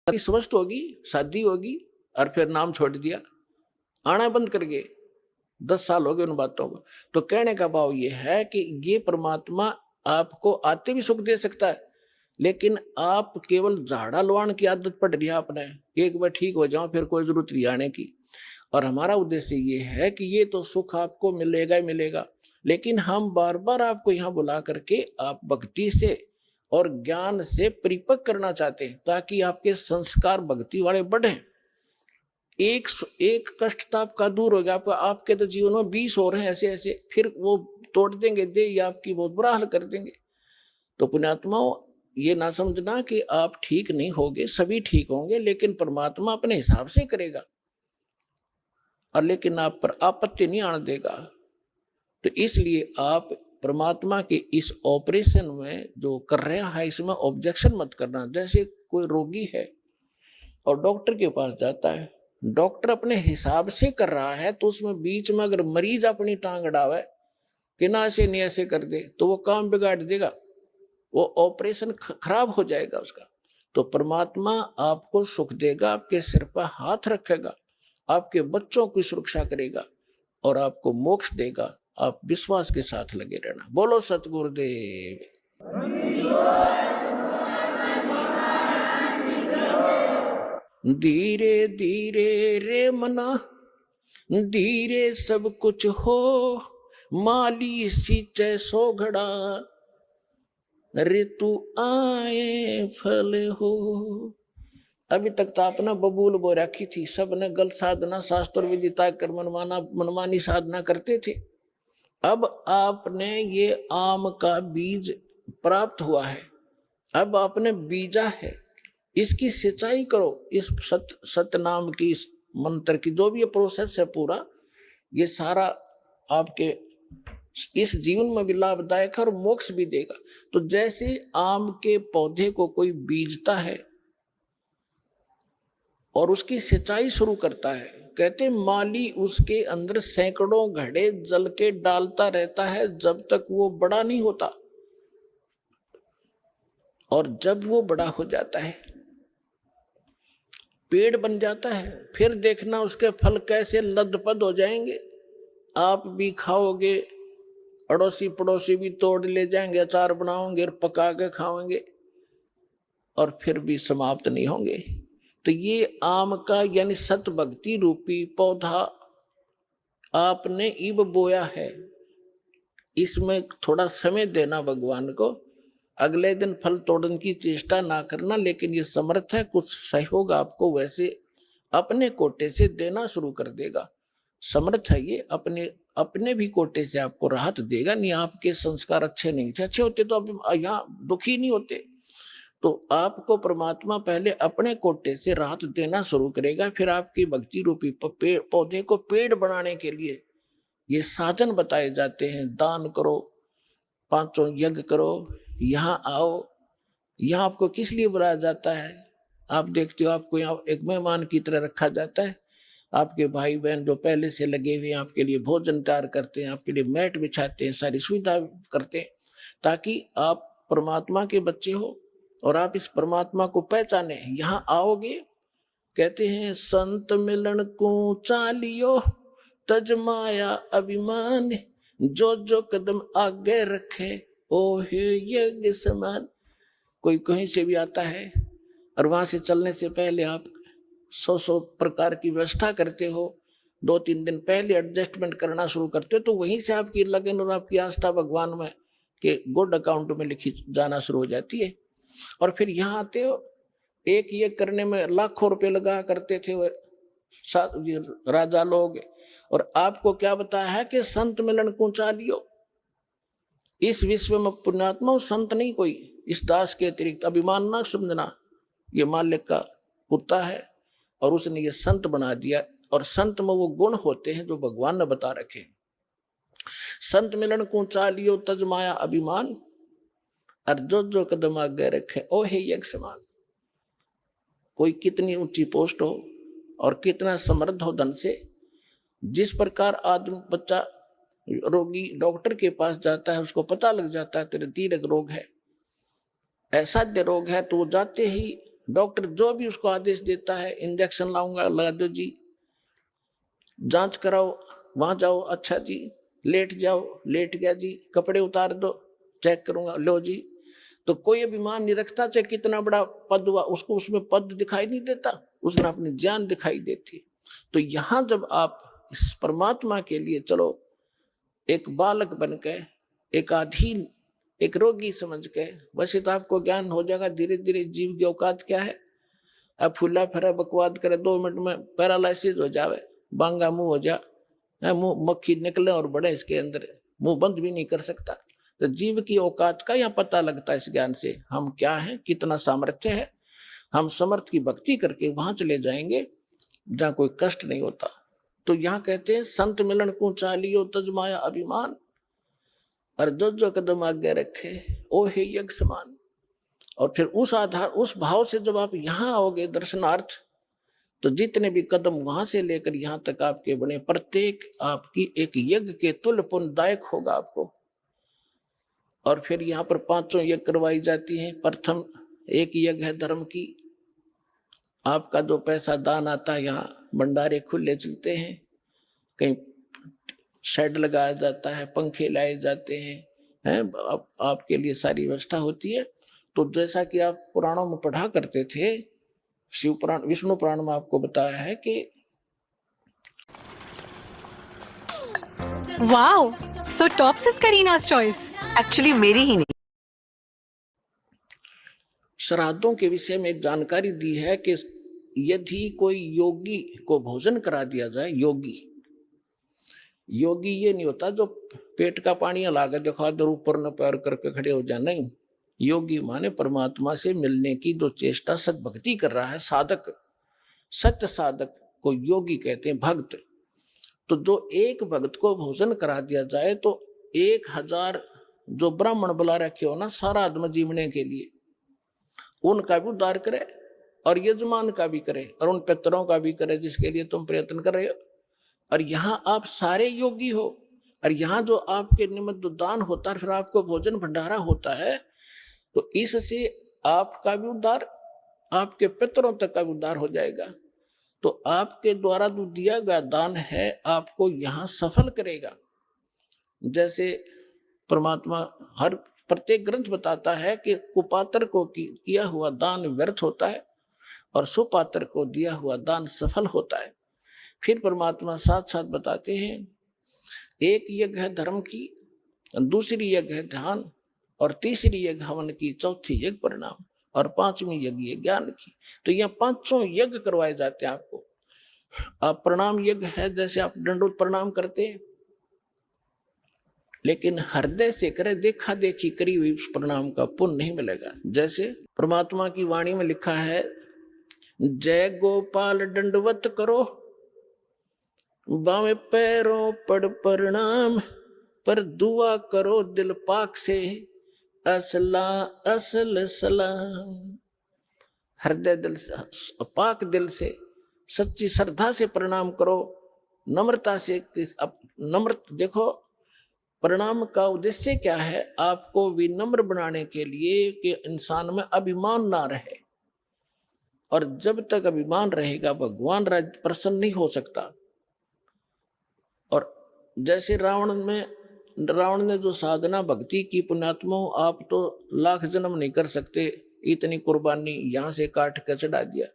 स्वस्थ होगी, शादी होगी और फिर नाम छोड़ दिया, आना बंद कर गए। 10 साल हो गए उन बातों को। तो कहने का भाव ये है कि ये परमात्मा आपको आते भी सुख दे सकता है, लेकिन आप केवल झाड़ा लवाण की आदत पड़ रही है आपने, एक बार ठीक हो जाओ फिर कोई जरूरत नहीं आने की। और हमारा उद्देश्य ये है कि ये तो सुख आपको मिलेगा ही मिलेगा, लेकिन हम बार बार आपको यहाँ बुला करके आप भक्ति से और ज्ञान से परिपक्व करना चाहते हैं, ताकि आपके संस्कार भक्ति वाले बढ़े। एक कष्ट तो आपका दूर हो गया, आपके तो जीवन में 20 और हैं ऐसे ऐसे, फिर वो तोड़ देंगे दे, या आपकी बहुत बुरा हाल कर देंगे। तो पुण्यात्माओं, ये ना समझना कि आप ठीक नहीं होगे, सभी ठीक होंगे, लेकिन परमात्मा अपने हिसाब से करेगा, और लेकिन आप पर आपत्ति नहीं आने देगा। तो इसलिए आप परमात्मा के इस ऑपरेशन में जो कर रहा है, इसमें ऑब्जेक्शन मत करना। जैसे कोई रोगी है और डॉक्टर के पास जाता है, डॉक्टर अपने हिसाब से कर रहा है, तो उसमें बीच में अगर मरीज अपनी टांग अड़ावे कि ना ऐसे नहीं ऐसे कर दे, तो वो काम बिगाड़ देगा, वो ऑपरेशन खराब हो जाएगा उसका। तो परमात्मा आपको सुख देगा, आपके सिर पर हाथ रखेगा, आपके बच्चों की सुरक्षा करेगा और आपको मोक्ष देगा। आप विश्वास के साथ लगे रहना। बोलो सतगुरुदेव। धीरे धीरे रे मना, धीरे सब कुछ हो, माली सींचे सो घड़ा, ऋतु आए फल हो। अभी तक तो आपने बबूल बो रखी थी, सबने गलत साधना शास्त्र विदिता कर मनमानी साधना करते थे। अब आपने ये आम का बीज प्राप्त हुआ है, अब आपने बीजा है, इसकी सिंचाई करो। इस सत नाम की, इस मंत्र की जो भी ये प्रोसेस है पूरा, ये सारा आपके इस जीवन में भी लाभदायक है और मोक्ष भी देगा। तो जैसे आम के पौधे को कोई बीजता है और उसकी सिंचाई शुरू करता है, कहते माली उसके अंदर सैकड़ों घड़े जल के डालता रहता है जब तक वो बड़ा नहीं होता, और जब वो बड़ा हो जाता है, पेड़ बन जाता है, फिर देखना उसके फल कैसे लदपद हो जाएंगे। आप भी खाओगे, अड़ोसी पड़ोसी भी तोड़ ले जाएंगे, अचार बनाओगे और पका के खाओगे, और फिर भी समाप्त नहीं होंगे। तो ये आम का यानी सत भक्ति रूपी पौधा आपने इब बोया है, इसमें थोड़ा समय देना भगवान को, अगले दिन फल तोड़ने की चेष्टा ना करना, लेकिन ये समर्थ है, कुछ सहयोग आपको वैसे अपने कोटे से देना शुरू कर देगा। समर्थ है ये, अपने अपने भी कोटे से आपको राहत देगा। नहीं आपके संस्कार अच्छे नहीं थे, अच्छे होते तो अब यहाँ दुखी नहीं होते। तो आपको परमात्मा पहले अपने कोटे से राहत देना शुरू करेगा, फिर आपकी भक्ति रूपी पौधे को पेड़ बनाने के लिए ये साधन बताए जाते हैं। दान करो, 5 यज्ञ करो, यहाँ आओ। यहाँ आपको किस लिए बुलाया जाता है? आप देखते हो आपको यहाँ एक मेहमान की तरह रखा जाता है। आपके भाई बहन जो पहले से लगे हुए हैं आपके लिए भोजन तैयार करते हैं, आपके लिए मैट बिछाते हैं, सारी सुविधा करते हैं, ताकि आप परमात्मा के बच्चे हो और आप इस परमात्मा को पहचाने। यहाँ आओगे, कहते हैं संत मिलन को चालियो, तज माया अभिमान, जो जो कदम आगे रखे ओहे यज्ञ समान। कोई कहीं से भी आता है और वहां से चलने से पहले आप 100 प्रकार की व्यवस्था करते हो, 2-3 दिन पहले एडजस्टमेंट करना शुरू करते हो, तो वहीं से आपकी लगन और आपकी आस्था भगवान में के गुड अकाउंट में लिखी जाना शुरू हो जाती है। और फिर यहाँ आते हो, एक ये करने में लाखों रुपए लगा करते थे वो राजा लोग, और आपको क्या बताया है कि संत मिलन को चालियो। इस विश्व में पुण्यात्मा संत नहीं कोई, इस दास के अतिरिक्त। अभिमान ना समझना, ये मालिक का कुत्ता है और उसने ये संत बना दिया, और संत में वो गुण होते हैं जो भगवान ने बता रखे। संत मिलन को चालियो, तज माया अभिमान, और जो जो कदम आगे रखे ओ हे यज्ञ समान। कोई कितनी ऊंची पोस्ट हो और कितना समृद्ध हो धन से, जिस प्रकार आदमी बच्चा रोगी डॉक्टर के पास जाता है, उसको पता लग जाता है तेरे दीर्घ रोग है, असाध्य रोग है, तो वो जाते ही डॉक्टर जो भी उसको आदेश देता है, इंजेक्शन लाऊंगा, लगा दो जी, जांच कराओ, वहां जाओ, अच्छा जी, लेट जाओ, लेट गया जी, कपड़े उतार दो, चेक करूंगा, लो जी। तो कोई अभिमान नहीं रखता, चाहे कितना बड़ा पद हुआ, उसको उसमें पद दिखाई नहीं देता, उसने अपनी जान दिखाई देती। तो यहां जब आप इस परमात्मा के लिए चलो, एक बालक बन के, एक अधीन, एक रोगी समझ के, वैसे तो आपको ज्ञान हो जाएगा धीरे धीरे जीव की औकात क्या है। अब फुला फिरा बकवाद करे, 2 मिनट में पैरालिसिस हो जावे, बांगा मुंह हो जा, मुंह मक्खी निकले और बड़े इसके अंदर, मुंह बंद भी नहीं कर सकता। तो जीव की औकात का यहाँ पता लगता है इस ज्ञान से, हम क्या है, कितना सामर्थ्य है। हम समर्थ की भक्ति करके वहां चले जाएंगे जहाँ कोई कष्ट नहीं होता। तो यहाँ कहते हैं संत मिलन को चालियो तजमाया अभिमान, और जो जो कदम आगे रखे ओ हे यज्ञ समान। और फिर उस आधार, उस भाव से जब आप यहाँ आओगे दर्शनार्थ, तो जितने भी कदम वहां से लेकर यहाँ तक आपके बने, प्रत्येक आपकी एक यज्ञ के तुल्य पुण्यदायक होगा आपको। और फिर यहाँ पर 5 यज्ञ करवाई जाती हैं। प्रथम एक यज्ञ है धर्म की, आपका जो पैसा दान आता है, यहाँ भंडारे खुले चलते हैं, कहीं शेड लगाया जाता है, पंखे लाए जाते हैं, आपके लिए सारी व्यवस्था होती है। तो जैसा कि आप पुराणों में पढ़ा करते थे, शिव पुराण, विष्णु पुराण में आपको बताया है कि वाओ, सो टॉप्स इज करीना's चॉइस। एक्चुअली मेरी ही नहीं। श्राद्धों के विषय में एक जानकारी दी है कि यदि कोई योगी को भोजन करा दिया जाए, योगी ये नहीं होता जो पेट का पानी ला के दिखा दो, ऊपर न पैर करके खड़े हो जाए, नहीं। योगी माने परमात्मा से मिलने की जो चेष्टा सद्भक्ति कर रहा है, साधक, सत्य साधक को योगी कहते हैं, भक्त। तो जो एक भक्त को भोजन करा दिया जाए तो 1000 जो ब्राह्मण बुला रखे हो ना सारा आदमी जीवने के लिए, उनका भी उद्धार करे और यजमान का भी करे और उन पितरों का भी करे जिसके लिए तुम प्रयत्न कर रहे हो। और यहाँ आप सारे योगी हो, और यहाँ जो आपके निमित्त दान होता है, फिर आपको भोजन भंडारा होता है, तो इससे आपका भी उद्धार, आपके पितरों तक का भी उद्धार हो जाएगा। तो आपके द्वारा जो दिया गया दान है आपको यहाँ सफल करेगा। जैसे परमात्मा हर प्रत्येक ग्रंथ बताता है कि कुपात्र को किया हुआ दान व्यर्थ होता है और सुपात्र को दिया हुआ दान सफल होता है। फिर परमात्मा साथ साथ बताते हैं, एक यज्ञ है धर्म की, दूसरी यज्ञ है ध्यान, और तीसरी यज्ञ हवन की, चौथी यज्ञ परिणाम, और 5वीं यज्ञ है ज्ञान की। तो यहाँ 5 यज्ञ करवाए जाते हैं आपको। आप प्रणाम यज्ञ है, जैसे आप दंडोत प्रणाम करते हैं, लेकिन हृदय से करे, देखा देखी करी हुई उस प्रणाम का पुण्य नहीं मिलेगा। जैसे परमात्मा की वाणी में लिखा है, जय गोपाल दंडवत करो, बावे पैरों पड़ प्रणाम, पर दुआ करो दिल पाक से, असला असल सलाम। हृदय दिल से, पाक दिल से, सच्ची श्रद्धा से प्रणाम करो, नम्रता से। नम्र देखो, प्रणाम का उद्देश्य क्या है, आपको विनम्र बनाने के लिए कि इंसान में अभिमान ना रहे। और जब तक अभिमान रहेगा भगवान प्रसन्न नहीं हो सकता। और जैसे रावण ने जो साधना भक्ति की, पुण्यात्मा आप तो लाख जन्म नहीं कर सकते, इतनी कुर्बानी यहां से काट कर चढ़ा दिया,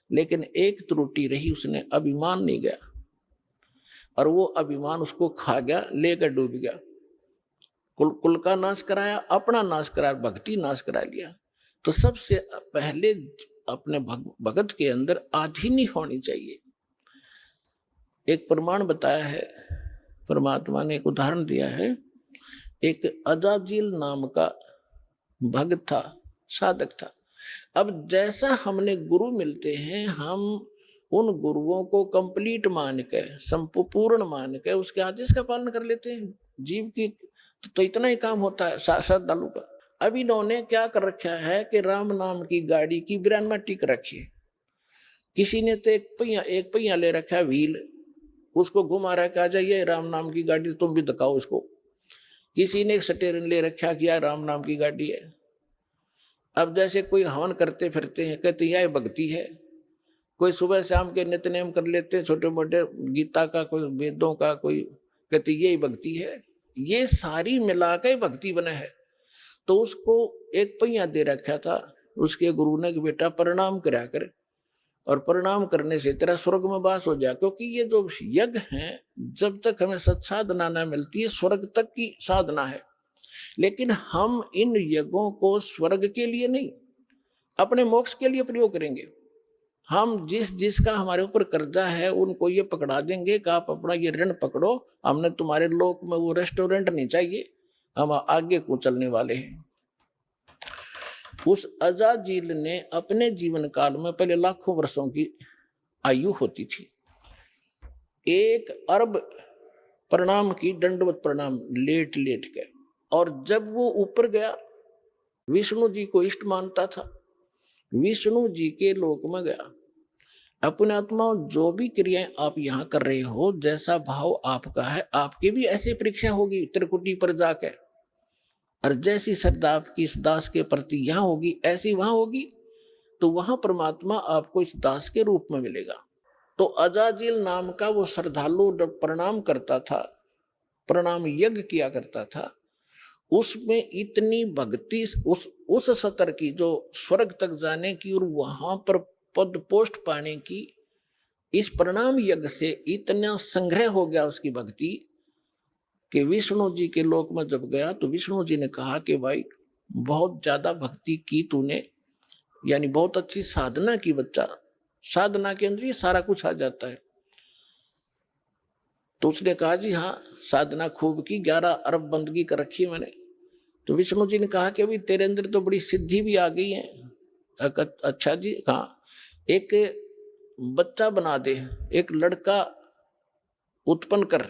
लेकिन एक त्रुटि रही, उसने अभिमान नहीं गया, और वो अभिमान उसको खा गया, लेकर डूब गया। कुल का नाश कराया, अपना नाश कराया, भक्ति नाश करा लिया। तो सबसे पहले अपने भगत के अंदर आधीनी होनी चाहिए। एक प्रमाण बताया है परमात्मा ने, एक उदाहरण दिया है। एक अजाजिल नाम का भक्त था, साधक था। अब जैसा हमने गुरु मिलते हैं, हम उन गुरुओं को कंप्लीट मान के, संपूर्ण मान के उसके आदेश का पालन कर लेते हैं। जीव की तो इतना ही काम होता है श्रद्धालु का। अब इन्होंने क्या कर रखा है कि राम नाम की गाड़ी की ब्रांड टिक रखी है। किसी ने तो एक पहिया ले रखा है, व्हील, उसको घुमा रखा, आ जाइए राम नाम की गाड़ी, तुम भी दिखाओ इसको। किसी ने एक स्टीयरिंग ले रखा, किया राम नाम की गाड़ी है। अब जैसे कोई हवन करते फिरते हैं, कहते यह भक्ति है। कोई सुबह शाम के नित्य-नेम कर लेते हैं, छोटे मोटे गीता का, कोई वेदों का, कोई कहते यही भक्ति है। ये सारी मिला के भक्ति बना है। तो उसको एक पहिया दे रखा था उसके गुरु ने कि बेटा प्रणाम करा कर, और प्रणाम करने से तेरा स्वर्ग में वास हो जाए। क्योंकि ये जो यज्ञ हैं, जब तक हमें सत्साधना न मिलती है, स्वर्ग तक की साधना है। लेकिन हम इन यज्ञों को स्वर्ग के लिए नहीं, अपने मोक्ष के लिए प्रयोग करेंगे। हम जिसका हमारे ऊपर कर्जा है उनको ये पकड़ा देंगे कि आप अपना ये ऋण पकड़ो, हमने तुम्हारे लोक में वो रेस्टोरेंट नहीं चाहिए, हम आगे को चलने वाले हैं। उस अजाजील ने अपने जीवन काल में, पहले लाखों वर्षों की आयु होती थी, 1 अरब प्रणाम की, दंडवत प्रणाम लेट लेट के। और जब वो ऊपर गया, विष्णु जी को इष्ट मानता था, विष्णु जी के लोक में गया। अपने आत्मा जो भी क्रियाएं आप यहाँ कर रहे हो, जैसा भाव आपका है, आपकी भी ऐसी परीक्षा होगी त्रिकुटी पर जाके। और जैसी श्रद्धा आपकी इस दास के प्रति यहाँ होगी, ऐसी वहां होगी, तो वहां परमात्मा आपको इस दास के रूप में मिलेगा। तो अजाजिल नाम का वो श्रद्धालु जब प्रणाम करता था, प्रणाम यज्ञ किया करता था, उसमें इतनी भक्ति उस सतर की जो स्वर्ग तक जाने की और वहां पर पद पोस्ट पाने की, इस प्रणाम यज्ञ से इतना संग्रह हो गया उसकी भक्ति कि विष्णु जी के लोक में जब गया तो विष्णु जी ने कहा कि भाई बहुत ज्यादा भक्ति की तूने, यानी बहुत अच्छी साधना की बच्चा, साधना के अंदर ये सारा कुछ आ जाता है। तो उसने कहा जी हाँ, साधना खूब की, 11 अरब बंदगी कर रखी है मैंने। तो विष्णु जी ने कहा कि अभी तेरे अंदर तो बड़ी सिद्धि भी आ गई है। अच्छा जी, हाँ, एक बच्चा बना दे, एक लड़का उत्पन्न कर।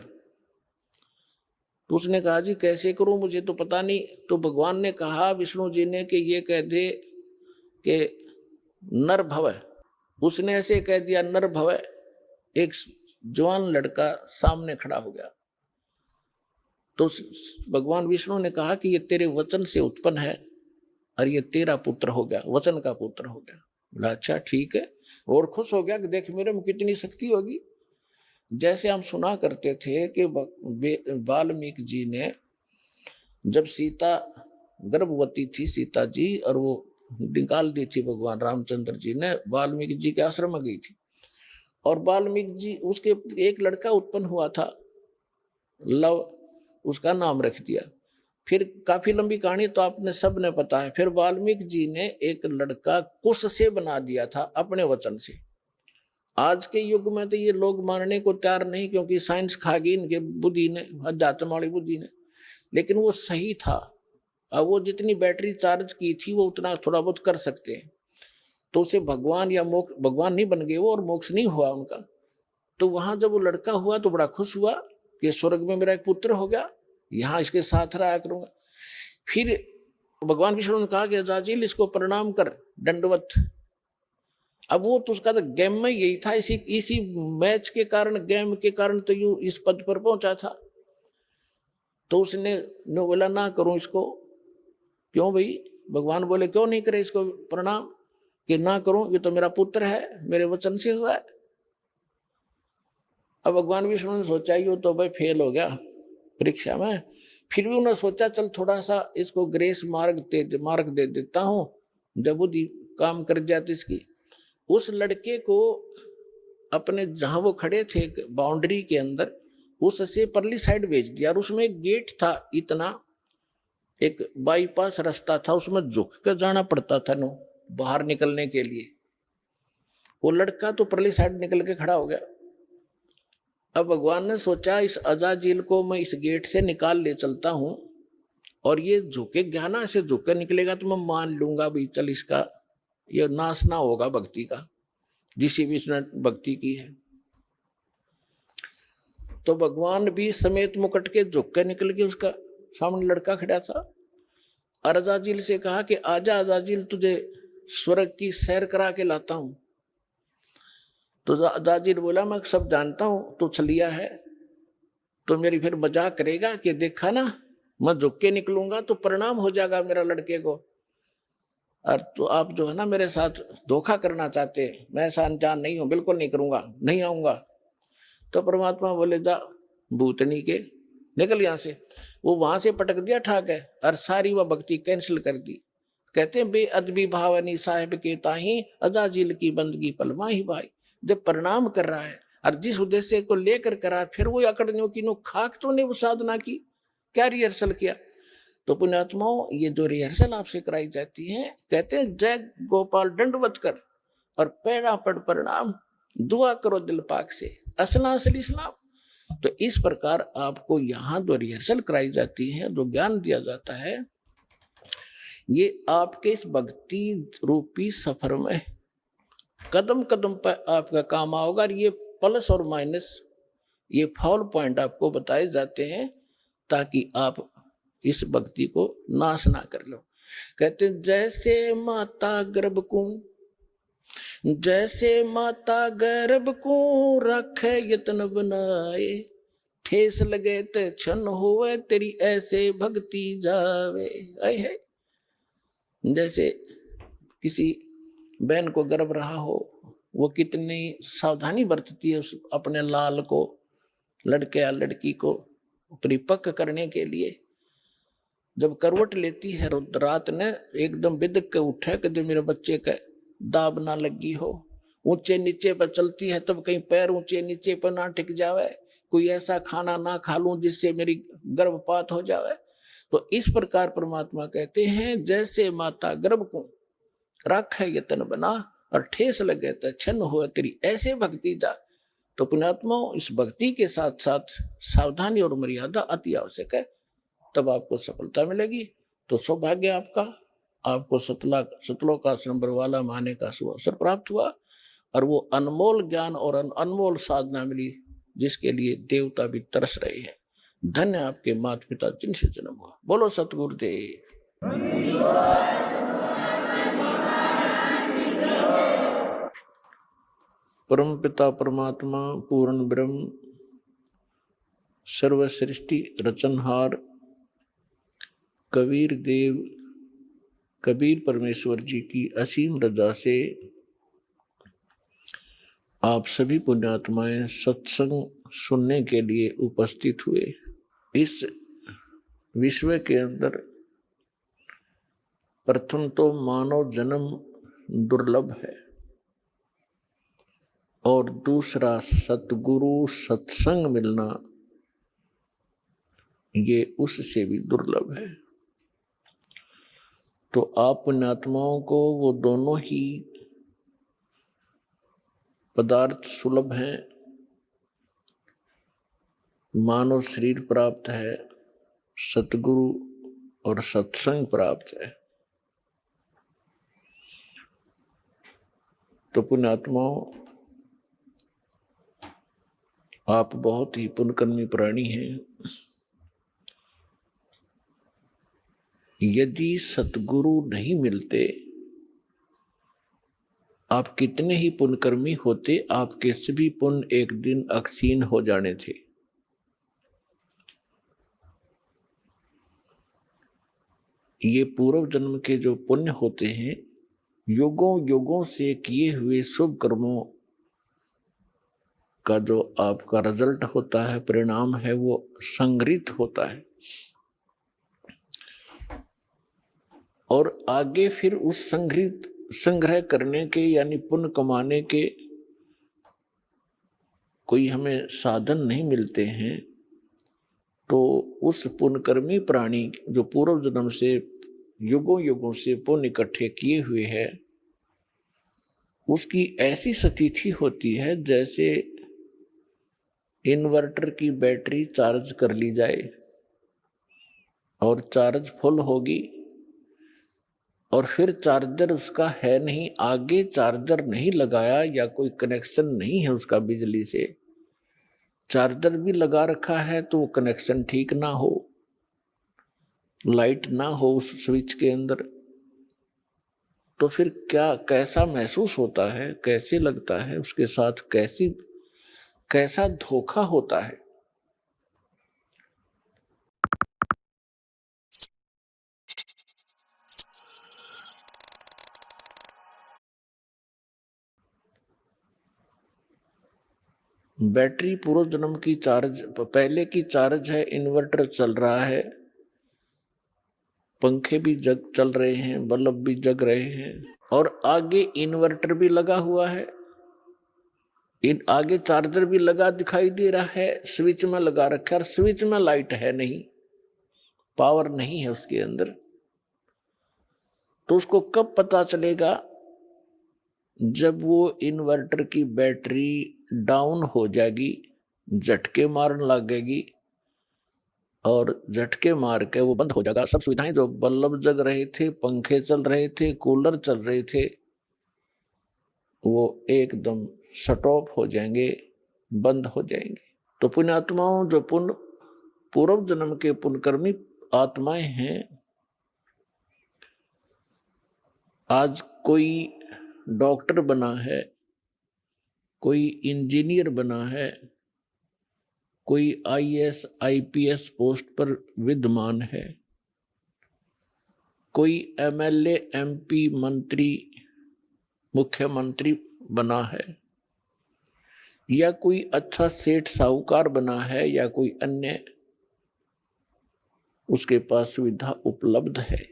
तो उसने कहा जी कैसे करूं, मुझे तो पता नहीं। तो भगवान ने कहा विष्णु जी ने कि ये कह दे कि नर भव। उसने ऐसे कह दिया नर भव, एक जवान लड़का सामने खड़ा हो गया। तो भगवान विष्णु ने कहा कि ये तेरे वचन से उत्पन्न है और ये तेरा पुत्र हो गया, वचन का पुत्र हो गया। बोला अच्छा ठीक है, और खुश हो गया कि देख मेरे में कितनी शक्ति होगी। जैसे हम सुना करते थे कि वाल्मीकि जी ने जब सीता गर्भवती थी, सीता जी, और वो निकाल दी थी भगवान रामचंद्र जी ने, वाल्मीकि जी के आश्रम में गई थी, और वाल्मीकि जी उसके एक लड़का उत्पन्न हुआ था, लव, उसका नाम रख दिया। फिर काफी लंबी कहानी तो आपने सब ने पता है। फिर वाल्मीकि जी ने एक लड़का कुश से बना दिया था अपने वचन से। आज के युग में तो ये लोग मानने को तैयार नहीं, क्योंकि साइंस खा गई इनके बुद्धि ने, अध्यात्म वाली बुद्धि ने, लेकिन वो सही था। अब वो जितनी बैटरी चार्ज की थी वो उतना थोड़ा बहुत कर सकते हैं। तो उसे भगवान या मोक्ष, भगवान नहीं बन गए वो और मोक्ष नहीं हुआ उनका। तो वहां जब वो लड़का हुआ तो बड़ा खुश हुआ कि स्वर्ग में मेरा एक पुत्र हो गया, यहाँ इसके साथ रहा करूंगा। फिर भगवान विष्णु ने कहा कि अजाजिल इसको प्रणाम कर, दंडवत। अब वो तो उसका तो गेम में यही था, इसी मैच के कारण, गेम के कारण तो यू इस पद पर पहुंचा था। तो उसने बोला ना करूं इसको। क्यों भाई? भगवान बोले क्यों नहीं करे इसको प्रणाम, कि ना करूं, ये तो मेरा पुत्र है, मेरे वचन से हुआ है। अब भगवान विष्णु ने सोचा ये तो भाई फेल हो गया परीक्षा में। फिर भी उन्होंने सोचा चल थोड़ा सा इसको ग्रेस मार्ग दे देता हूं, जब बुद्धि काम कर जाती इसकी। उस लड़के को अपने जहां वो खड़े थे बाउंड्री के अंदर, उससे परली साइड भेज दिया, और उसमें एक गेट था, इतना एक बाईपास रास्ता था, उसमें झुक कर जाना पड़ता था नो बाहर निकलने के लिए। वो लड़का तो परली साइड निकल के खड़ा हो गया। अब भगवान ने सोचा इस अजाजिल को मैं इस गेट से निकाल ले चलता हूं, और ये झुके ज्ञाना से झुक कर निकलेगा तो मैं मान लूंगा भाई चल इसका ये नाश ना होगा भक्ति का, जिसी भी इसने भक्ति की है। तो भगवान भी समेत मुकट के झुक कर निकल के, उसका सामने लड़का खड़ा था। अजाजिल से कहा कि आजा अजाजिल, तुझे स्वर्ग की सैर करा के लाता हूं। तो अजाजिल बोला मैं सब जानता हूं, तू छलिया है, तो मेरी फिर मजाक करेगा कि देखा ना मैं झुक के निकलूंगा तो परिणाम हो जाएगा मेरा लड़के को। और तो आप जो है ना मेरे साथ धोखा करना चाहते हैं, मैं ऐसा अनजान नहीं हूं, बिल्कुल नहीं करूंगा, नहीं आऊंगा। तो परमात्मा बोले जा भूतनी के निकल यहां से। वो वहां से पटक दिया ठाक है और सारी वह भक्ति कैंसिल कर दी। कहते हैं बेअदबी भावनी साहिब के ताही अजाजिल की बंदगी पलमा ही भाई। जब प्रणाम कर रहा है और जिस उद्देश्य को लेकर करा, फिर वो अकड़ने की नो खाक तो नहीं वो साधना की, क्या रिहर्सल किया। तो पुण्यात्माओं ये जो रिहर्सल आपसे कराई जाती है, कहते हैं जय गोपाल दंडवत कर और पैरा पड़ प्रणाम, दुआ करो दिल पाक से असला असली इस्लाम। तो इस प्रकार आपको यहाँ जो रिहर्सल कराई जाती है, जो ज्ञान दिया जाता है, ये आपके इस भक्ति रूपी सफर में कदम कदम पर आपका काम आओगा। और ये प्लस और माइनस, ये फॉल पॉइंट आपको बताए जाते हैं ताकि आप इस भक्ति को नाश ना कर लो। कहते जैसे माता गर्भ को, जैसे माता गर्भ को रखे यत्न बनाए, ठेस लगे ते क्षण होवे तेरी ऐसे भक्ति जावे। आए है जैसे किसी बहन को गर्भ रहा हो, वो कितनी सावधानी बरतती है उस अपने लाल को, लड़के या लड़की को परिपक्व करने के लिए। जब करवट लेती है रात ने एकदम बिदक के उठे कि मेरे बच्चे का दाब ना लगी हो, ऊंचे नीचे पर चलती है तब कहीं पैर ऊंचे नीचे पर ना टिक जावे, कोई ऐसा खाना ना खा लूं जिससे मेरी गर्भपात हो जावे। तो इस प्रकार परमात्मा कहते हैं जैसे माता गर्भ को राखे यतन बना और ठेस लगे तो छन्न हो तेरी ऐसे भक्ति जा। तो पुण्यात्माओं इस भक्ति के साथ साथ सावधानी और मर्यादा अति आवश्यक है, तब आपको सफलता मिलेगी। तो सौभाग्य आपका, आपको सतलोकाश्रम बरवाला माने का शुभ अवसर प्राप्त हुआ और वो अनमोल ज्ञान और अनमोल साधना मिली जिसके लिए देवता भी तरस रहे हैं। धन्य आपके माता पिता जिनसे जन्म हुआ। बोलो सतगुरुदेव। परम पिता परमात्मा पूर्ण ब्रह्म सर्व सृष्टि रचनहार कबीर देव कबीर परमेश्वर जी की असीम रजा से आप सभी पुण्यात्माएं सत्संग सुनने के लिए उपस्थित हुए। इस विश्व के अंदर प्रथम तो मानव जन्म दुर्लभ है और दूसरा सतगुरु सत्संग मिलना ये उससे भी दुर्लभ है। तो आप पुण्यात्माओं को वो दोनों ही पदार्थ सुलभ हैं। मानव शरीर प्राप्त है, सतगुरु और सत्संग प्राप्त है। तो पुण्यात्माओं आप बहुत ही पुण्यकर्मी प्राणी हैं। यदि सतगुरु नहीं मिलते, आप कितने ही पुण्यकर्मी होते, आपके सभी पुण्य एक दिन अक्षीण हो जाने थे। ये पूर्व जन्म के जो पुण्य होते हैं, युगों युगों से किए हुए शुभ कर्मों का जो आपका रिजल्ट होता है, परिणाम है, वो संग्रहित होता है और आगे फिर उस संग्रह करने के यानी पुण्य कमाने के कोई हमें साधन नहीं मिलते हैं। तो उस पुण्यकर्मी प्राणी जो पूर्व जन्म से युगों युगों से पुण्य इकट्ठे किए हुए है, उसकी ऐसी स्थिति होती है जैसे इन्वर्टर की बैटरी चार्ज कर ली जाए और चार्ज फुल होगी और फिर चार्जर उसका है नहीं, आगे चार्जर नहीं लगाया या कोई कनेक्शन नहीं है उसका बिजली से, चार्जर भी लगा रखा है तो वो कनेक्शन ठीक ना हो, लाइट ना हो उस स्विच के अंदर, तो फिर क्या कैसा महसूस होता है, कैसे लगता है, उसके साथ कैसा धोखा होता है। बैटरी पूर्व जन्म की चार्ज, पहले की चार्ज है, इन्वर्टर चल रहा है, पंखे भी चल रहे हैं, बल्ब भी जग रहे हैं, और आगे इन्वर्टर भी लगा हुआ है, आगे चार्जर भी लगा दिखाई दे रहा है, स्विच में लगा रखा है, और स्विच में लाइट है नहीं, पावर नहीं है उसके अंदर। तो उसको कब पता चलेगा? जब वो इन्वर्टर की बैटरी डाउन हो जाएगी, झटके मारने लगेगी, और झटके मार के वो बंद हो जाएगा। सब सुविधाएं, जो बल्ब जग रहे थे, पंखे चल रहे थे, कूलर चल रहे थे, वो एकदम शट ऑफ हो जाएंगे, बंद हो जाएंगे। तो पुण्यात्माओं, जो पुण्य पूर्व जन्म के पुण्यकर्मी आत्माएं हैं, आज कोई डॉक्टर बना है, कोई इंजीनियर बना है, कोई आईएएस आईपीएस पोस्ट पर विद्यमान है, कोई एमएलए एमपी मंत्री मुख्यमंत्री बना है, या कोई अच्छा सेठ साहूकार बना है, या कोई अन्य उसके पास सुविधा उपलब्ध है,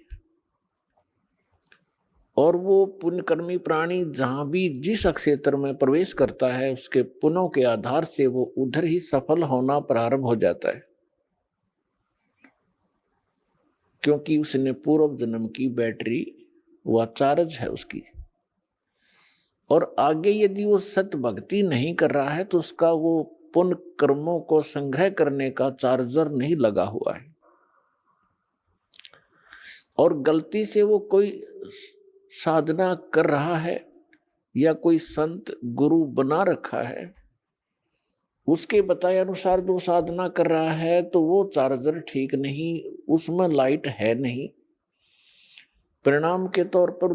और वो पुण्यकर्मी प्राणी जहां भी जिस क्षेत्र में प्रवेश करता है, उसके पुण्यों के आधार से वो उधर ही सफल होना प्रारंभ हो जाता है, क्योंकि उसने पूर्व जन्म की बैटरी वह चार्ज है उसकी। और आगे यदि वो सत भक्ति नहीं कर रहा है, तो उसका वो पुण्य कर्मों को संग्रह करने का चार्जर नहीं लगा हुआ है, और गलती से वो कोई साधना कर रहा है या कोई संत गुरु बना रखा है, उसके बताए अनुसार जो साधना कर रहा है, तो वो चार्जर ठीक नहीं, उसमें लाइट है नहीं। परिणाम के तौर पर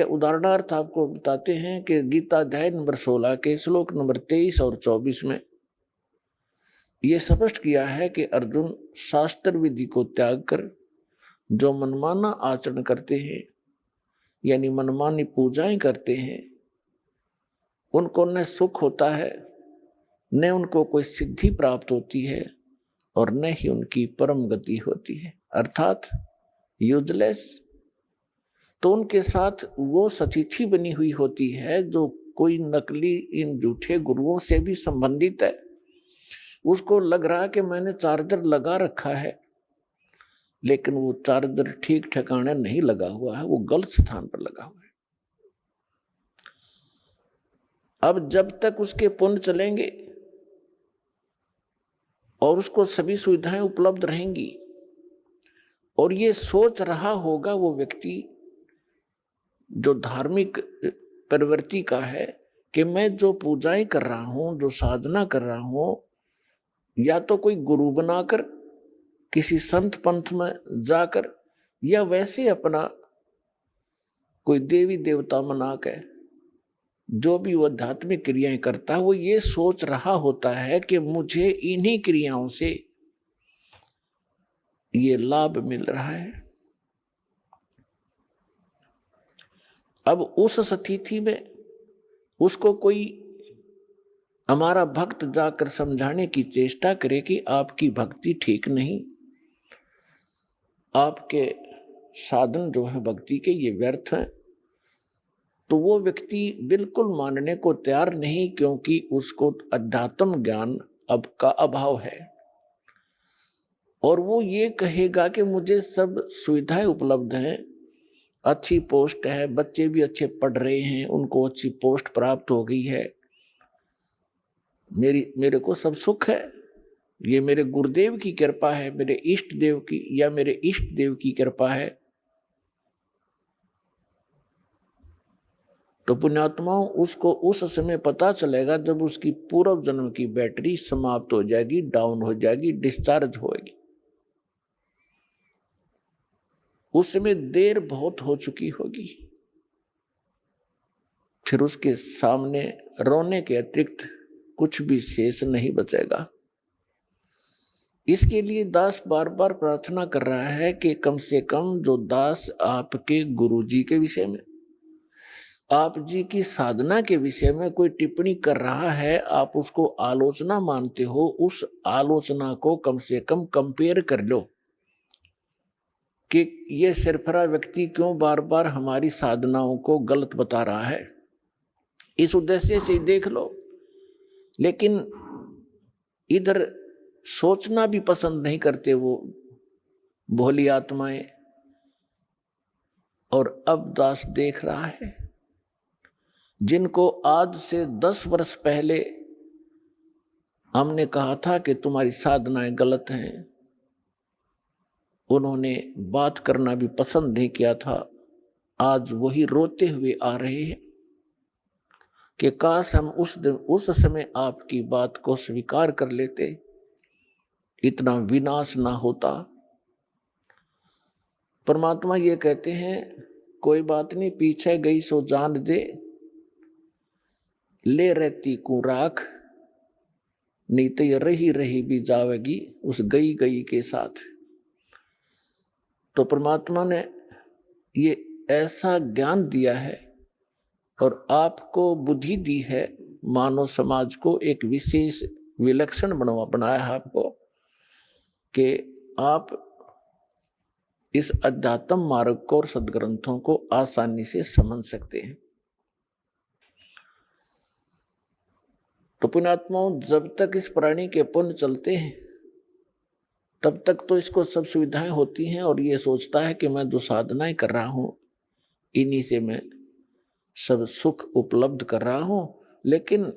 उदाहरणार्थ आपको बताते हैं कि गीता अध्याय नंबर 16 के श्लोक नंबर 23 और 24 में ये स्पष्ट किया है कि अर्जुन शास्त्र विधि को त्याग कर जो मनमाना आचरण करते हैं, यानी मनमानी पूजाएं करते हैं, उनको न सुख होता है, न उनको कोई सिद्धि प्राप्त होती है, और न ही उनकी परम गति होती है, अर्थात यूजलेस। तो उनके साथ वो सतिथि बनी हुई होती है जो कोई नकली इन झूठे गुरुओं से भी संबंधित है। उसको लग रहा है कि मैंने चार्जर लगा रखा है, लेकिन वो चार्जर ठीक ठिकाने नहीं लगा हुआ है, वो गलत स्थान पर लगा हुआ है। अब जब तक उसके पुण्य चलेंगे और उसको सभी सुविधाएं उपलब्ध रहेंगी, और ये सोच रहा होगा वो व्यक्ति जो धार्मिक प्रवृत्ति का है कि मैं जो पूजाएं कर रहा हूं, जो साधना कर रहा हूं, या तो कोई गुरु बनाकर, किसी संत पंथ में जाकर, या वैसे अपना कोई देवी देवता मना के जो भी वो आध्यात्मिक क्रियाएं करता है, वो ये सोच रहा होता है कि मुझे इन्हीं क्रियाओं से ये लाभ मिल रहा है। अब उस स्थिति में उसको कोई हमारा भक्त जाकर समझाने की चेष्टा करे कि आपकी भक्ति ठीक नहीं, आपके साधन जो है भक्ति के ये व्यर्थ हैं, तो वो व्यक्ति बिल्कुल मानने को तैयार नहीं, क्योंकि उसको अध्यात्म ज्ञान अब का अभाव है, और वो ये कहेगा कि मुझे सब सुविधाएं उपलब्ध हैं, अच्छी पोस्ट है, बच्चे भी अच्छे पढ़ रहे हैं, उनको अच्छी पोस्ट प्राप्त हो गई है, मेरे को सब सुख है, ये मेरे गुरुदेव की कृपा है, मेरे इष्ट देव की या मेरे इष्ट देव की कृपा है। तो पुण्यात्माओं, उसको उस समय पता चलेगा जब उसकी पूर्व जन्म की बैटरी समाप्त हो जाएगी, डाउन हो जाएगी, डिस्चार्ज होगी। उस समय देर बहुत हो चुकी होगी, फिर उसके सामने रोने के अतिरिक्त कुछ भी शेष नहीं बचेगा। इसके लिए दास बार बार प्रार्थना कर रहा है कि कम से कम जो दास आपके गुरु जी के विषय में, आप जी की साधना के विषय में कोई टिप्पणी कर रहा है, आप उसको आलोचना मानते हो, उस आलोचना को कम से कम कंपेयर कर लो कि ये सरफरा व्यक्ति क्यों बार बार हमारी साधनाओं को गलत बता रहा है, इस उद्देश्य से देख लो। लेकिन इधर सोचना भी पसंद नहीं करते वो भोली आत्माएं। और अब दास देख रहा है, जिनको आज से 10 वर्ष पहले हमने कहा था कि तुम्हारी साधनाएं गलत हैं, उन्होंने बात करना भी पसंद नहीं किया था। आज वही रोते हुए आ रहे हैं कि काश हम उस समय आपकी बात को स्वीकार कर लेते, इतना विनाश ना होता। परमात्मा ये कहते हैं, कोई बात नहीं, पीछे गई सो जान दे, ले रहती को राख, नहीं तो ये रही रही भी जावेगी उस गई गई के साथ। तो परमात्मा ने ये ऐसा ज्ञान दिया है और आपको बुद्धि दी है, मानव समाज को एक विशेष विलक्षण बनाया है आपको, कि आप इस अध्यात्म मार्ग को और सदग्रंथों को आसानी से समझ सकते हैं। तो पुण्यात्माओं, जब तक इस प्राणी के पुण्य चलते हैं तब तक तो इसको सब सुविधाएं होती हैं और ये सोचता है कि मैं जो साधनाएं कर रहा हूं इन्हीं से मैं सब सुख उपलब्ध कर रहा हूं। लेकिन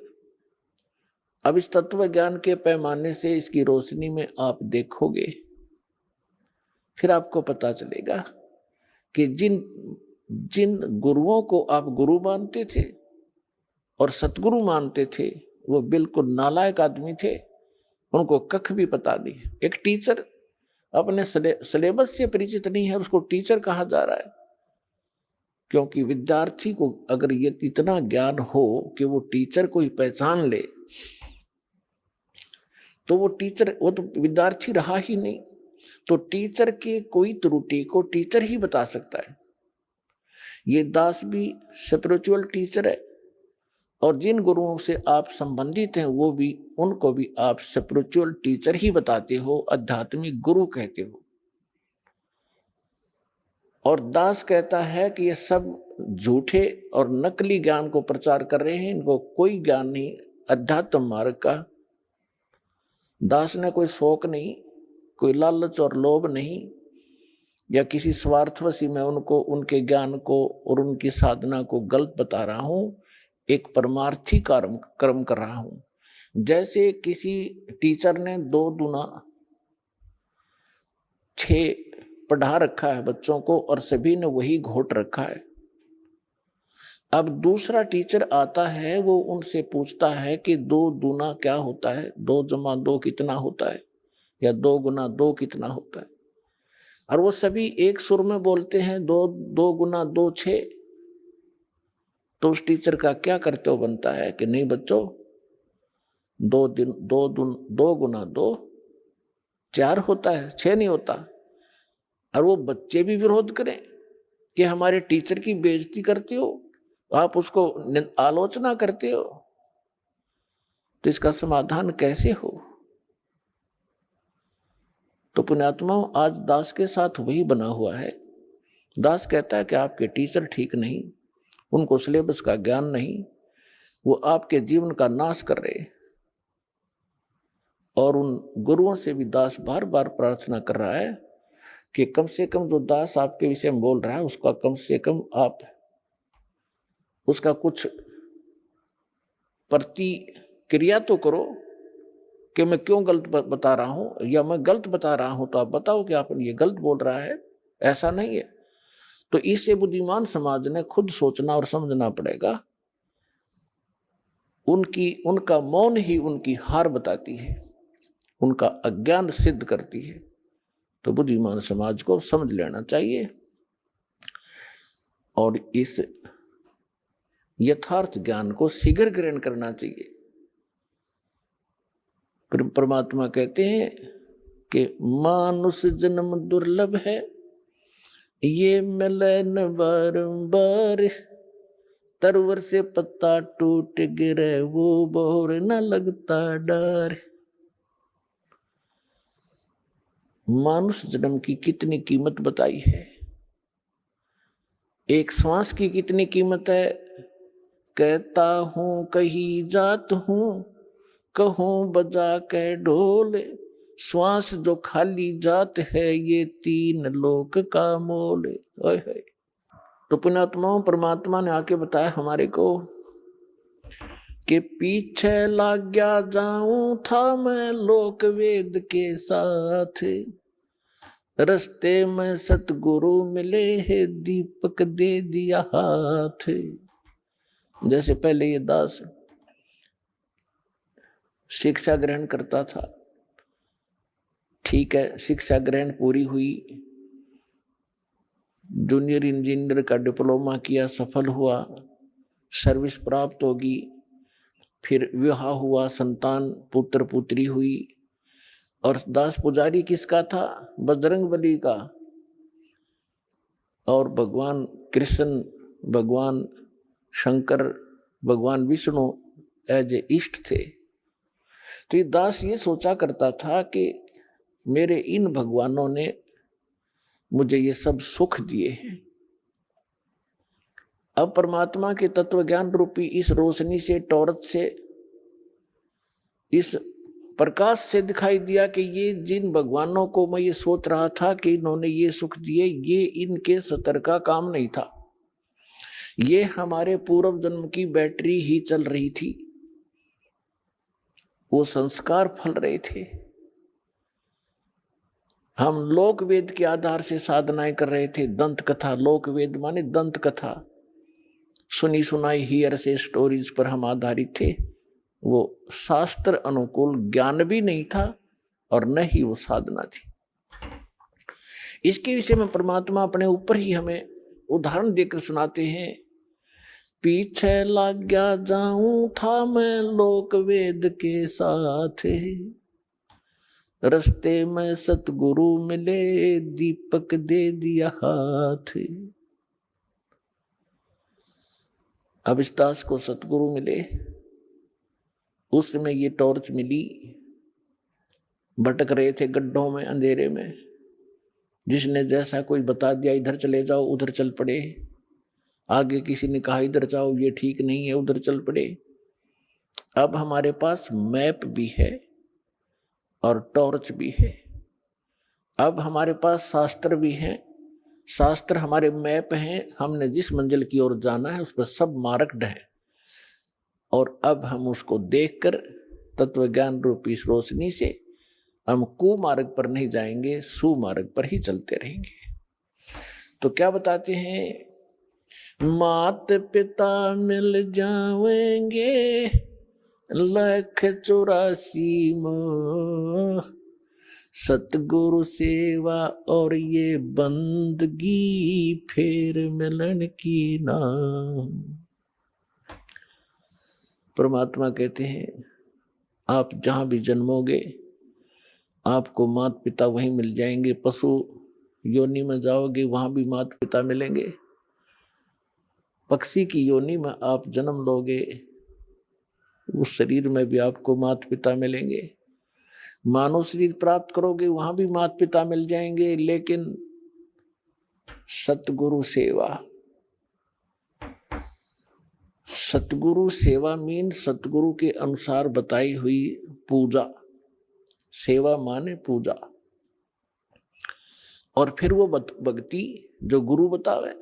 अब इस तत्व ज्ञान के पैमाने से, इसकी रोशनी में आप देखोगे, फिर आपको पता चलेगा कि जिन गुरुओं को आप गुरु मानते थे और सतगुरु मानते थे, वो बिल्कुल नालायक आदमी थे, उनको कख भी पता नहीं। एक टीचर अपने सिलेबस से परिचित नहीं है, उसको टीचर कहा जा रहा है, क्योंकि विद्यार्थी को अगर ये इतना ज्ञान हो कि वो टीचर को ही पहचान ले, तो वो तो विद्यार्थी रहा ही नहीं। तो टीचर की कोई त्रुटि को टीचर ही बता सकता है। ये दास भी स्पिरिचुअल टीचर है, और जिन गुरुओं से आप संबंधित हैं वो भी, उनको भी आप स्पिरिचुअल टीचर ही बताते हो, आध्यात्मिक गुरु कहते हो। और दास कहता है कि ये सब झूठे और नकली ज्ञान को प्रचार कर रहे हैं, इनको कोई ज्ञान नहीं अध्यात्म मार्ग का। दास ने कोई शौक नहीं, कोई लालच और लोभ नहीं, या किसी स्वार्थवशी मैं उनको, उनके ज्ञान को और उनकी साधना को गलत बता रहा हूं। एक परमार्थी कर्म कर रहा हूं। जैसे किसी टीचर ने 2 दूना 6 पढ़ा रखा है बच्चों को और सभी ने वही घोट रखा है। अब दूसरा टीचर आता है, वो उनसे पूछता है कि 2 दूना क्या होता है, 2 जमा 2 कितना होता है, या 2 गुना 2 कितना होता है। और वो सभी एक सुर में बोलते हैं 2 गुना 2 6। तो उस टीचर का क्या कर्तव्य बनता है कि नहीं बच्चों, 2 गुना 2 4 होता है, 6 नहीं होता। और वो बच्चे भी विरोध करें कि हमारे टीचर की बेइज्जती करते हो, आप उसको आलोचना करते हो, तो इसका समाधान कैसे हो। तो पुण्यात्माओं, आज दास के साथ वही बना हुआ है। दास कहता है कि आपके टीचर ठीक नहीं, उनको सिलेबस का ज्ञान नहीं, वो आपके जीवन का नाश कर रहे। और उन गुरुओं से भी दास बार बार प्रार्थना कर रहा है कि कम से कम जो दास आपके विषय में बोल रहा है, उसका कम से कम आप उसका कुछ प्रतिक्रिया तो करो कि मैं क्यों गलत बता रहा हूं, या मैं गलत बता रहा हूं तो आप बताओ कि आप ये गलत बोल रहा है, ऐसा नहीं है। तो इससे बुद्धिमान समाज ने खुद सोचना और समझना पड़ेगा। उनका मौन ही उनकी हार बताती है, उनका अज्ञान सिद्ध करती है। तो बुद्धिमान समाज को समझ लेना चाहिए और इस यथार्थ ज्ञान को शीघ्र ग्रहण करना चाहिए। परमात्मा कहते हैं कि मानुष जन्म दुर्लभ है, ये मिले न बारंबार, तरवर से पत्ता टूट गिरे वो बोर न लगता डर। मानुष जन्म की कितनी कीमत बताई है, एक श्वास की कितनी कीमत है। कहता हूं कहीं जात हूं, कहूं बजा के ढोल, श्वास जो खाली जात है ये 3 लोक का मोल। ओए होए। तो पुण्यात्माओं, परमात्मा ने आके बताया हमारे को कि पीछे लग गया जाऊं था मैं लोक वेद के साथ, रस्ते में सतगुरु मिले है दीपक दे दिया हाथ। जैसे पहले ये दास शिक्षा ग्रहण करता था, ठीक है, शिक्षा ग्रहण पूरी हुई, जूनियर इंजीनियर का डिप्लोमा किया, सफल हुआ, सर्विस प्राप्त होगी, फिर विवाह हुआ, संतान पुत्र पुत्री हुई। और दास पुजारी किसका था? बजरंगबली का। और भगवान कृष्ण, भगवान शंकर, भगवान विष्णु एज ए इष्ट थे। तो ये दास ये सोचा करता था कि मेरे इन भगवानों ने मुझे ये सब सुख दिए हैं। अब परमात्मा के तत्व ज्ञान रूपी इस रोशनी से, टॉर्च से, इस प्रकाश से दिखाई दिया कि ये जिन भगवानों को मैं ये सोच रहा था कि इन्होंने ये सुख दिए, ये इनके सतर का काम नहीं था, ये हमारे पूर्व जन्म की बैटरी ही चल रही थी, वो संस्कार फल रहे थे। हम लोक वेद के आधार से साधनाएं कर रहे थे। दंत कथा, लोक वेद माने दंत कथा, सुनी सुनाई हियर से स्टोरीज पर हम आधारित थे। वो शास्त्र अनुकूल ज्ञान भी नहीं था और न ही वो साधना थी। इसके विषय में परमात्मा अपने ऊपर ही हमें उदाहरण देकर सुनाते हैं। पीछे लग गया जाऊं था मैं लोक वेद के साथ, रस्ते में सतगुरु मिले दीपक दे दिया हाथ। अब इस दास को सतगुरु मिले, उस समय ये टॉर्च मिली, भटक रहे थे गड्ढों में, अंधेरे में, जिसने जैसा कोई बता दिया इधर चले जाओ उधर चल पड़े, आगे किसी ने कहा इधर जाओ ये ठीक नहीं है उधर चल पड़े। अब हमारे पास मैप भी है और टॉर्च भी है। अब हमारे पास शास्त्र भी है, शास्त्र हमारे मैप हैं, हमने जिस मंजिल की ओर जाना है उस पर सब मार्क्ड है। और अब हम उसको देखकर तत्व ज्ञान रूपी इस रोशनी से हम कुमार्ग पर नहीं जाएंगे, सुमार्ग पर ही चलते रहेंगे। तो क्या बताते हैं? मात पिता मिल जाएंगे 184 में, सतगुरु सेवा और ये बंदगी फिर मिलन की नाम। परमात्मा कहते हैं आप जहां भी जन्मोगे आपको माता पिता वहीं मिल जाएंगे। पशु योनि में जाओगे वहां भी माता पिता मिलेंगे। पक्षी की योनि में आप जन्म लोगे उस शरीर में भी आपको माता पिता मिलेंगे। मानव शरीर प्राप्त करोगे वहां भी माता पिता मिल जाएंगे। लेकिन सतगुरु सेवा, सतगुरु सेवा मीन सतगुरु के अनुसार बताई हुई पूजा। सेवा माने पूजा। और फिर वो भक्ति जो गुरु बतावे,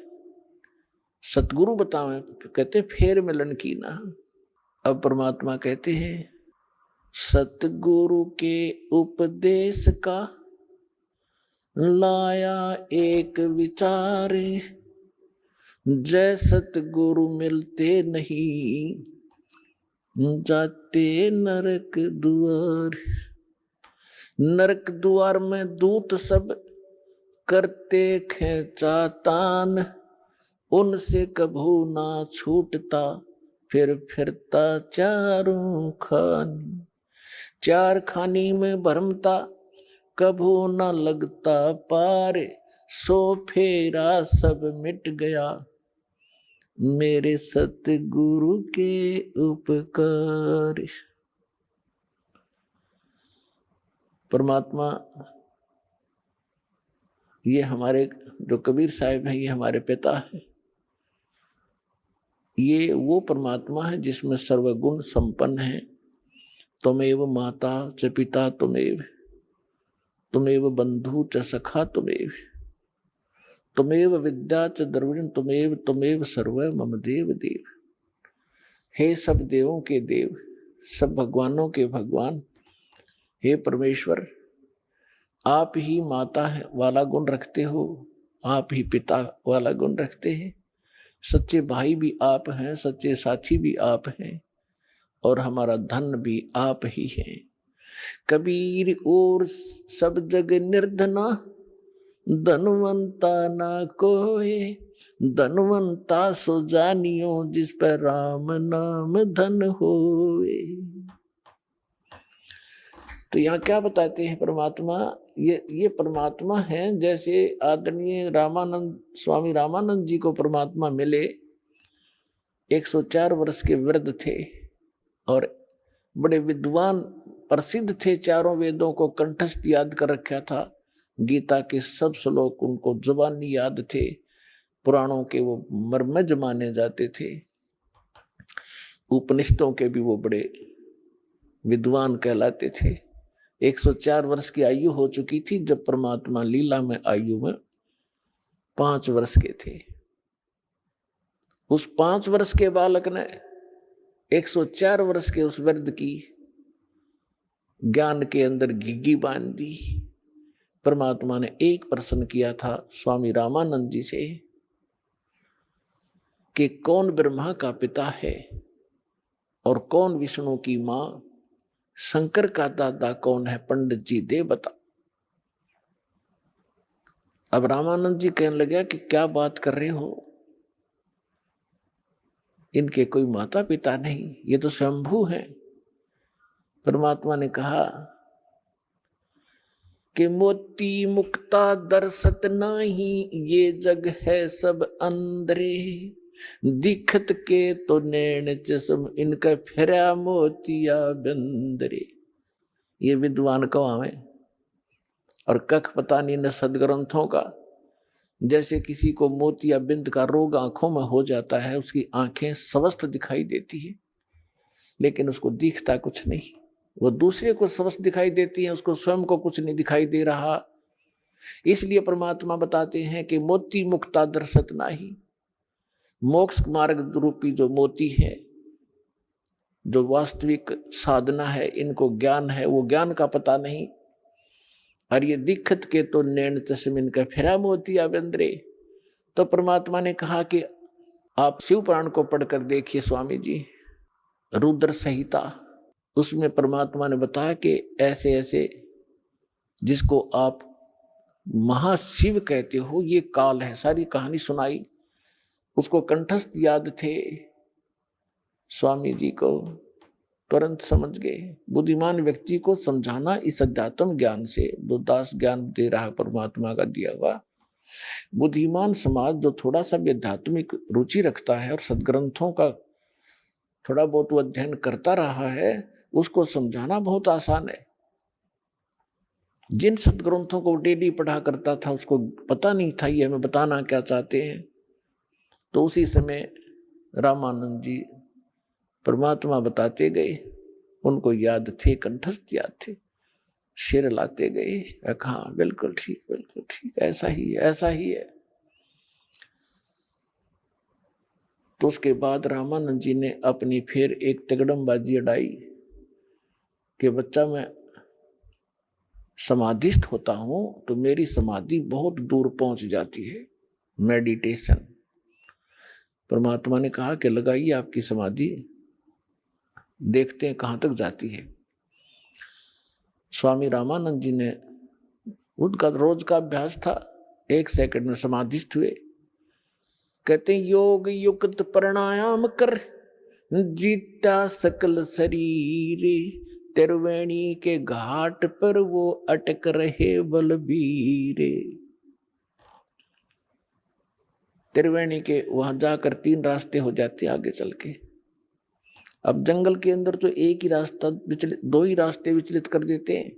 सतगुरु बतावे, कहते फेर मिलन की ना। अब परमात्मा कहते हैं सतगुरु के उपदेश का लाया एक विचार, जय सतगुरु मिलते नहीं जाते नरक द्वार। नरक द्वार में दूत सब करते खेचा तान, उनसे कभू ना छूटता फिर फिरता चारों खानी। चार खानी में भरमता कभू न लगता पार, सो फेरा सब मिट गया मेरे सतगुरु के उपकार। परमात्मा ये हमारे जो कबीर साहिब हैं, ये हमारे पिता हैं। ये वो परमात्मा है जिसमें सर्वगुण संपन्न है। त्वमेव माता च पिता त्वमेव, त्वमेव बंधु च सखा त्वमेव, त्वमेव विद्या च द्रविण त्वमेव, त्वमेव सर्व मम देव देव। हे सब देवों के देव, सब भगवानों के भगवान, हे परमेश्वर, आप ही माता वाला गुण रखते हो, आप ही पिता वाला गुण रखते हैं। सच्चे भाई भी आप हैं, सच्चे साथी भी आप हैं, और हमारा धन भी आप ही हैं। कबीर और सब जग निर्धना, धनवंता ना कोई, धनवंता सो जानियो जिस पर राम नाम धन होए। तो यहाँ क्या बताते हैं परमात्मा, ये परमात्मा है। जैसे आदरणीय रामानंद स्वामी रामानंद जी को परमात्मा मिले, 104 वर्ष के वृद्ध थे और बड़े विद्वान प्रसिद्ध थे, चारों वेदों को कंठस्थ याद कर रखा था, गीता के सब श्लोक उनको जुबानी याद थे, पुराणों के वो मर्मज्ञ माने जाते थे, उपनिषदों के भी वो बड़े विद्वान कहलाते थे। 104 वर्ष की आयु हो चुकी थी जब परमात्मा लीला में आयु में 5 वर्ष के थे। उस 5 वर्ष के बालक ने 104 वर्ष के उस वृद्ध की ज्ञान के अंदर घिघी बांध दी। परमात्मा ने एक प्रश्न किया था स्वामी रामानंद जी से कि कौन ब्रह्मा का पिता है और कौन विष्णु की मां, शंकर का दादा कौन है, पंडित जी दे बता। अब रामानंद जी कहने लगे कि क्या बात कर रहे हो, इनके कोई माता पिता नहीं, ये तो स्वयंभू हैं। परमात्मा ने कहा कि मोती मुक्ता दर्शत नाही, ये जग है सब अंदरे, दिखत के तो नैन चश्म, इनका फिरा मोतिया बंदरे। ये विद्वान कवावे और कख पता नहीं न सदग्रंथों का। जैसे किसी को मोतिया बिंद का रोग आंखों में हो जाता है, उसकी आंखें स्वस्थ दिखाई देती है लेकिन उसको दिखता कुछ नहीं, वो दूसरे को स्वस्थ दिखाई देती है, उसको स्वयं को कुछ नहीं दिखाई दे रहा। इसलिए परमात्मा बताते हैं कि मोती मुक्ता दर्शत नाही, मोक्ष मार्ग रूपी जो मोती है, जो वास्तविक साधना है, इनको ज्ञान है, वो ज्ञान का पता नहीं। और ये दिखत के तो नैन चश्म, इनका फिरा मोतिया बंदरे। तो परमात्मा ने कहा कि आप शिव पुराण को पढ़कर देखिए स्वामी जी, रुद्र संहिता, उसमें परमात्मा ने बताया कि ऐसे ऐसे जिसको आप महाशिव कहते हो ये काल है, सारी कहानी सुनाई। उसको कंठस्थ याद थे, स्वामी जी को तुरंत समझ गए। बुद्धिमान व्यक्ति को समझाना इस अध्यात्म ज्ञान से, जो दास ज्ञान दे रहा परमात्मा का दिया हुआ, बुद्धिमान समाज जो थोड़ा सा भी आध्यात्मिक रुचि रखता है और सदग्रंथों का थोड़ा बहुत वो अध्ययन करता रहा है, उसको समझाना बहुत आसान है। जिन सदग्रंथों को डेली पढ़ा करता था उसको पता नहीं था ये हमें बताना क्या चाहते हैं। तो उसी समय रामानंद जी परमात्मा बताते गए, उनको याद थे, कंठस्थ याद थे, शेर लाते गए, कहा बिल्कुल ठीक, ऐसा ही है, ऐसा ही है। तो उसके बाद रामानंद जी ने अपनी फिर एक तगड़मबाजी अड़ाई कि बच्चा मैं समाधिस्थ होता हूं तो मेरी समाधि बहुत दूर पहुंच जाती है, मेडिटेशन। परमात्मा ने कहा कि लगाइए आपकी समाधि, देखते हैं कहां तक जाती है। स्वामी रामानंद जी ने, उनका रोज का अभ्यास था, 1 सेकंड में समाधिस्थ हुए। कहते योग युक्त प्राणायाम कर, जीता सकल शरीर, त्रिवेणी के घाट पर वो अटक रहे बलबीरे। त्रिवेणी के वहां जाकर 3 रास्ते हो जाते आगे चल के। अब जंगल के अंदर तो एक ही रास्ता विचलित, 2 ही रास्ते विचलित कर देते हैं।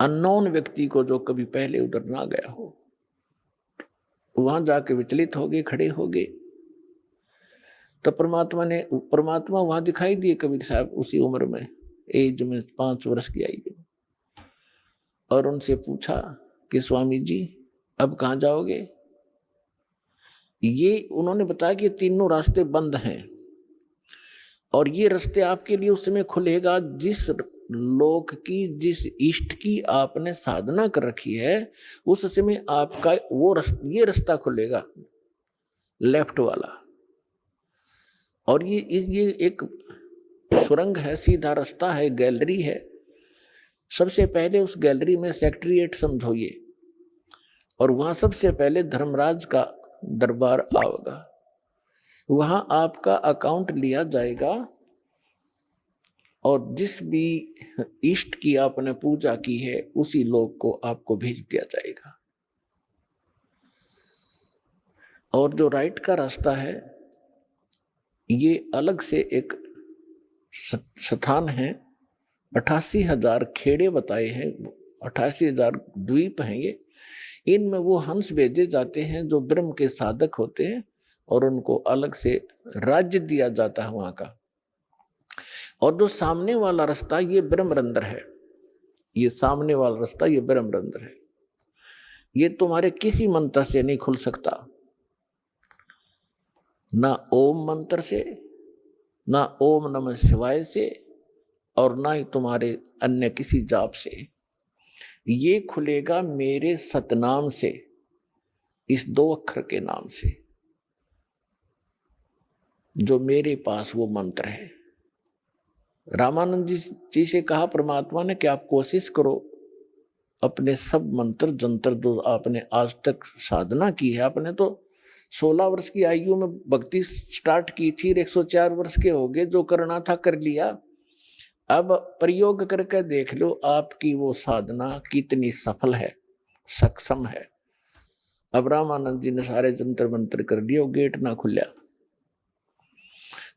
अननोन व्यक्ति को जो कभी पहले उधर ना गया हो, वहां जाके विचलित हो गए, खड़े हो गए। तो परमात्मा वहां दिखाई दिए कबीर साहब उसी उम्र में, एज में 5 वर्ष की आयु, और उनसे पूछा कि स्वामी जी अब कहाँ जाओगे? ये उन्होंने बताया कि तीनों रास्ते बंद हैं और ये रास्ते आपके लिए उस समय खुलेगा जिस लोक की, जिस इष्ट की आपने साधना कर रखी है, उस समय आपका ये रास्ता खुलेगा, लेफ्ट वाला। और ये एक सुरंग है, सीधा रास्ता है, गैलरी है। सबसे पहले उस गैलरी में सेक्रेटरीएट समझोइए, और वहां सबसे पहले धर्मराज का दरबार आएगा। वहां आपका अकाउंट लिया जाएगा और जिस भी इष्ट की आपने पूजा की है उसी लोग को आपको भेज दिया जाएगा। और जो राइट का रास्ता है ये अलग से एक स्थान है, 88,000 खेड़े बताए हैं, 88,000 द्वीप हैं ये। इनमें वो हंस भेजे जाते हैं जो ब्रह्म के साधक होते हैं और उनको अलग से राज्य दिया जाता है वहां का। और जो सामने वाला रास्ता ये ब्रह्मरंध्र है, ये सामने वाला रास्ता ये ब्रह्मरंध्र है। ये तुम्हारे किसी मंत्र से नहीं खुल सकता, ना ओम मंत्र से, ना ओम नमः शिवाय से, और ना ही तुम्हारे अन्य किसी जाप से। ये खुलेगा मेरे सतनाम से, इस 2 अक्षर के नाम से, जो मेरे पास वो मंत्र है। रामानंद जी से कहा परमात्मा ने कि आप कोशिश करो अपने सब मंत्र जंतर जो आपने आज तक साधना की है, आपने तो 16 वर्ष की आयु में भक्ति स्टार्ट की थी, 104 वर्ष के हो गए, जो करना था कर लिया। अब प्रयोग करके देख लो आपकी वो साधना कितनी सफल है, सक्षम है। अब रामानंद जी ने सारे जंतर मंत्र कर दिए, वो गेट ना खुला।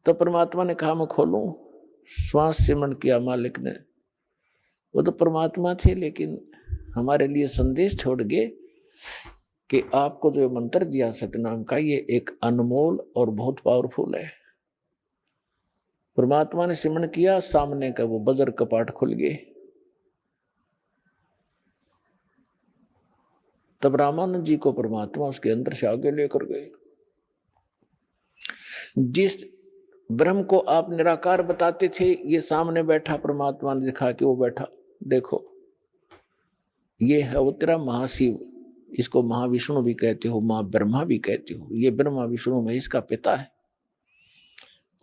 तो परमात्मा ने कहा मैं खोलूं। श्वास सिमरण किया मालिक ने। वो तो परमात्मा थे लेकिन हमारे लिए संदेश छोड़ गए कि आपको जो मंत्र दिया सतनाम का ये एक अनमोल और बहुत पावरफुल है। परमात्मा ने सिमरण किया, सामने का वो बजर कपाट खुल गए। तब रामानंद जी को परमात्मा उसके अंदर से आगे लेकर गए। जिस ब्रह्म को आप निराकार बताते थे ये सामने बैठा, परमात्मा ने दिखा कि वो बैठा, देखो ये है वो तेरा महाशिव, इसको महाविष्णु भी कहते हो, मां ब्रह्मा भी कहते हो। ये ब्रह्मा विष्णु महेश का पिता है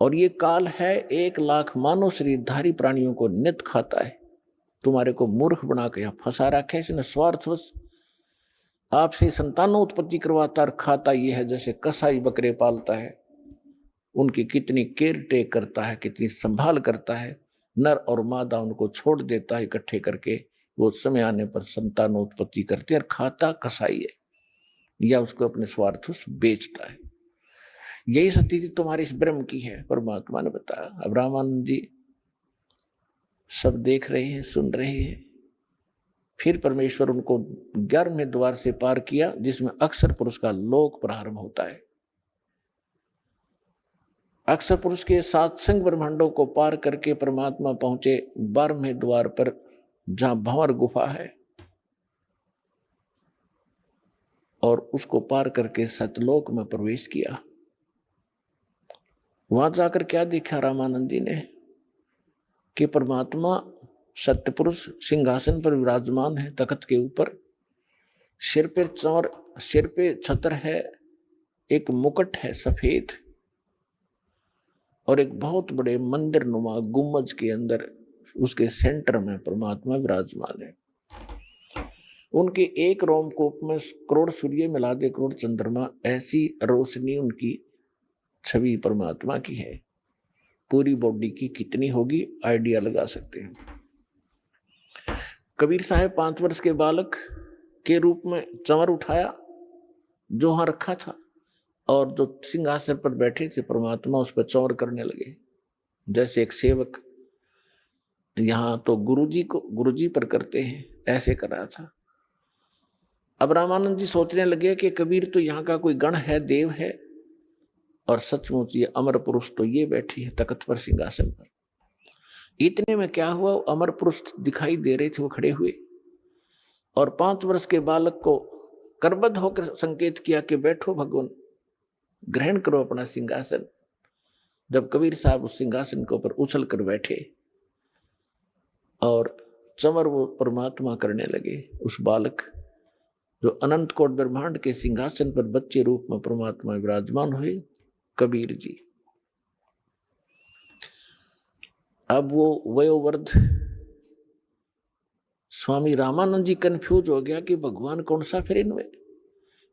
और ये काल है 1,00,000 मानव शरीरधारी प्राणियों को नित खाता है। तुम्हारे को मूर्ख बना के यहाँ फंसा रखा है इसने स्वार्थवश। आपसे संतानों उत्पत्ति करवाता और खाता ये है जैसे कसाई बकरे पालता है, उनकी कितनी केयर टेक करता है, कितनी संभाल करता है। नर और मादा उनको छोड़ देता है इकट्ठे करके, वो समय आने पर संतानों उत्पत्ति करते हैं और खाता कसाई है या उसको अपने स्वार्थवश बेचता है। यही स्थिति तुम्हारी इस ब्रह्म की है, परमात्मा ने बताया। अब रामानंद जी सब देख रहे हैं, सुन रहे हैं। फिर परमेश्वर उनको 11वें द्वार से पार किया जिसमें अक्षर पुरुष का लोक प्रारंभ होता है। अक्षर पुरुष के 7 संग ब्रह्मांडों को पार करके परमात्मा पहुंचे 12वें द्वार पर जहां भंवर गुफा है, और उसको पार करके सतलोक में प्रवेश किया। वहां जाकर क्या देखा रामानंद जी ने कि परमात्मा सत्य पुरुष सिंहासन पर विराजमान है, तख्त के ऊपर, सिर पे चौर, सिर पे छत्र है, एक मुकुट है सफेद, और एक बहुत बड़े मंदिर नुमा गुम्बज के अंदर उसके सेंटर में परमात्मा विराजमान है। उनके एक रोमकूप में करोड़ सूर्य मिला दे करोड़ चंद्रमा, ऐसी रोशनी उनकी छवि परमात्मा की है। पूरी बॉडी की कितनी होगी आइडिया लगा सकते हैं। कबीर साहब 5 वर्ष के बालक के रूप में चंवर उठाया जो वहां रखा था, और जो सिंहासन पर बैठे थे परमात्मा उस पर चौर करने लगे, जैसे एक सेवक यहाँ तो गुरुजी पर करते हैं, ऐसे कर रहा था। अब रामानंद जी सोचने लगे कि कबीर तो यहाँ का कोई गण है, देव है, और सचमुच ये अमर पुरुष तो ये बैठी है तख्त पर, सिंहासन पर। इतने में क्या हुआ, अमर पुरुष दिखाई दे रहे थे, वो खड़े हुए और 5 वर्ष के बालक को करबद्ध होकर संकेत किया कि बैठो भगवान, ग्रहण करो अपना सिंहासन। जब कबीर साहब उस सिंहासन के ऊपर उछल कर बैठे और चमर वो परमात्मा करने लगे, उस बालक जो अनंत कोट ब्रह्मांड के सिंहासन पर बच्चे रूप में परमात्मा विराजमान हुए, कबीर जी। अब वो वयोवृद्ध स्वामी रामानंद जी कंफ्यूज हो गया कि भगवान कौन सा फिर इनमें।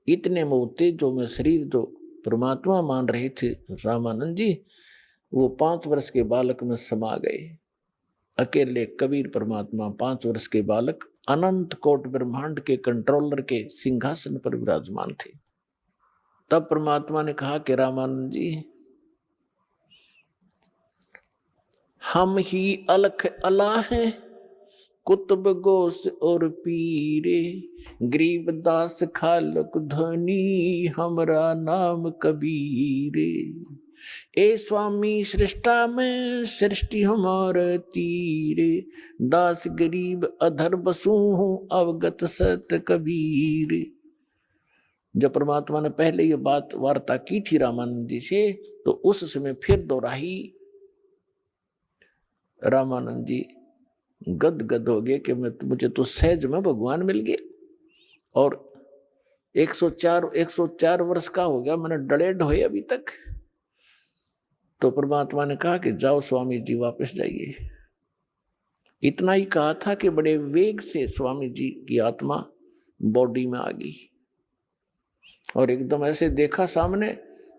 इतने मोते जो में शरीर जो परमात्मा मान रहे थे रामानंद जी, वो 5 वर्ष के बालक में समा गए। अकेले कबीर परमात्मा 5 वर्ष के बालक अनंत कोट ब्रह्मांड के कंट्रोलर के सिंहासन पर विराजमान थे। तब परमात्मा ने कहा कि रामानंद जी, हम ही अलख अला हैं, कुतुब गोस और पीरे, गरीबदास खालक धनी, हमरा नाम कबीरे। ए स्वामी सृष्टा में सृष्टि हमारे तीरे, दास गरीब अधर बसू हूँ अवगत सत कबीर। जब परमात्मा ने पहले ये बात वार्ता की थी रामानंद जी से, तो उस समय फिर दोहराई। रामानंद जी गदगद हो गए कि मुझे तो सहज में भगवान मिल गए, और 104 वर्ष का हो गया, मैंने डड़े ढोए अभी तक। तो परमात्मा ने कहा कि जाओ स्वामी जी, वापस जाइए। इतना ही कहा था कि बड़े वेग से स्वामी जी की आत्मा बॉडी में आ गई, और एकदम ऐसे देखा सामने,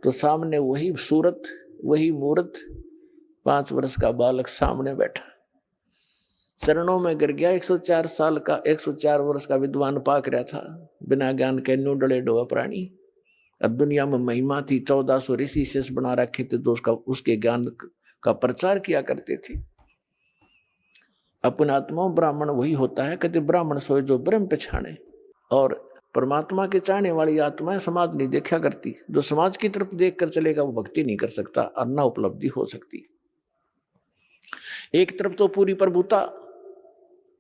तो सामने वही सूरत, वही मूर्त, 5 वर्ष का बालक सामने बैठा, चरणों में गिर गया। 104 साल का, 104 वर्ष का विद्वान पाक रहा था, बिना ज्ञान के न्यू डले डोआ प्राणी। अब दुनिया में महिमा थी, 1400 ऋषि शेष बना रखे थे, तो उसके ज्ञान का प्रचार किया करते थे। अपन आत्मा ब्राह्मण वही होता है, कहते ब्राह्मण सोए जो ब्रह्म पछाणे। और परमात्मा के चाहने वाली आत्माएं समाज नहीं देखा करती। जो समाज की तरफ देख कर चलेगा वो भक्ति नहीं कर सकता और न उपलब्धि हो सकती। एक तरफ तो पूरी प्रभुता,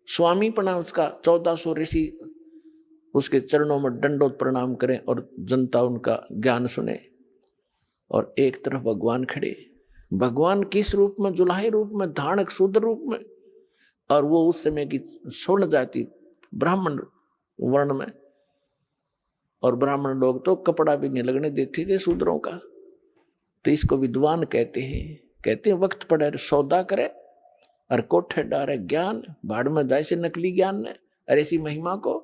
स्वामी पना उसका, 1400 ऋषि उसके चरणों में दंडोत प्रणाम करें और जनता उनका ज्ञान सुने, और एक तरफ भगवान खड़े। भगवान किस रूप में? जुलाहे रूप में, धानक शूद्र रूप में, और वो उस समय की स्वर्ण जाति ब्राह्मण वर्ण में, और ब्राह्मण लोग तो कपड़ा भी नहीं लगने देते थे शूद्रों का। तो इसको विद्वान कहते हैं। कहते हैं वक्त पड़े सौदा करे और कोठे डारे ज्ञान, भाड़ में जाए से नकली ज्ञान ने। और ऐसी महिमा को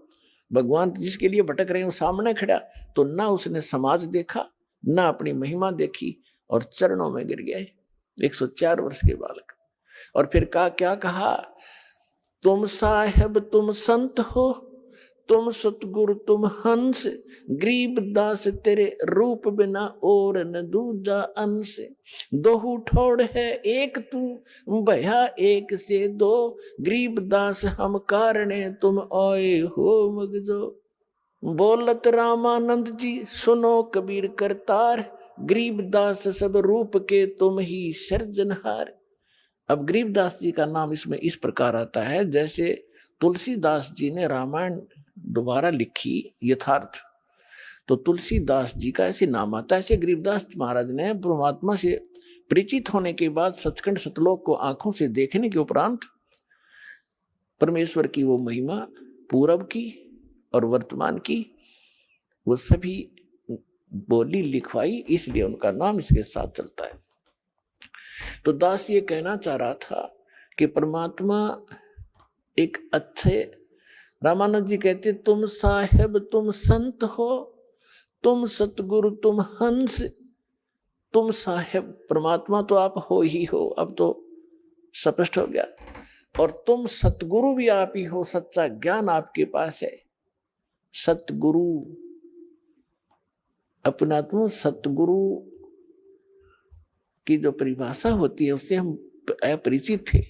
भगवान जिसके लिए भटक रहे हैं वो सामने खड़ा, तो ना उसने समाज देखा, ना अपनी महिमा देखी, और चरणों में गिर गए 104 वर्ष के बालक। और फिर क्या कहा? तुम साहेब तुम संत हो, तुम सतगुरु तुम हंस, गरीब दास तेरे रूप बिना और न दूजा अंश। दोहू ठोड़ है एक तू, भया एक से दो, गरीब दास हम कारणे तुम आए हो मगजो। बोलत रामानंद जी सुनो कबीर करतार, गरीब दास सब रूप के तुम ही सर्जनहार। अब गरीबदास जी का नाम इसमें इस प्रकार आता है जैसे तुलसीदास जी ने रामायण दोबारा लिखी यथार्थ, तो तुलसीदास जी का ऐसे नाम आता है। ऐसे गरीबदास महाराज ने परमात्मा से परिचित होने के बाद सचखंड सतलोक को आंखों से देखने के उपरांत परमेश्वर की वो महिमा पूर्व की और वर्तमान की वो सभी बोली लिखवाई, इसलिए उनका नाम इसके साथ चलता है। तो दास ये कहना चाह रहा था कि परमात्मा एक अच्छे, रामानंद जी कहते तुम साहेब तुम संत हो, तुम सतगुरु तुम हंस। तुम साहेब परमात्मा तो आप हो ही हो, अब तो स्पष्ट हो गया, और तुम सतगुरु भी आप ही हो, सच्चा ज्ञान आपके पास है। सतगुरु अपना तो सतगुरु की जो परिभाषा होती है उससे हम अपरिचित थे।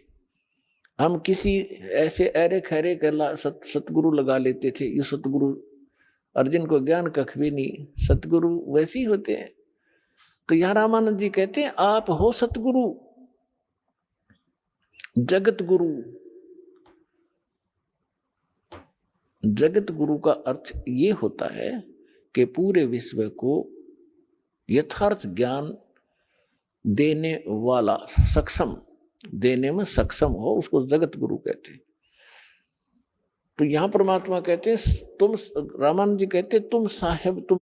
हम किसी ऐसे अरे खैरे का सतगुरु लगा लेते थे। ये सतगुरु, अर्जुन को ज्ञान कख भी नहीं, सतगुरु वैसे ही होते हैं। तो यहाँ रामानंद जी कहते हैं आप हो सतगुरु, जगत गुरु। जगत गुरु का अर्थ ये होता है कि पूरे विश्व को यथार्थ ज्ञान देने वाला, सक्षम, देने में सक्षम हो, उसको जगत गुरु कहते हैं। तो यहां परमात्मा कहते हैं तुम, रामानंद जी कहते हैं तुम साहेब, तुम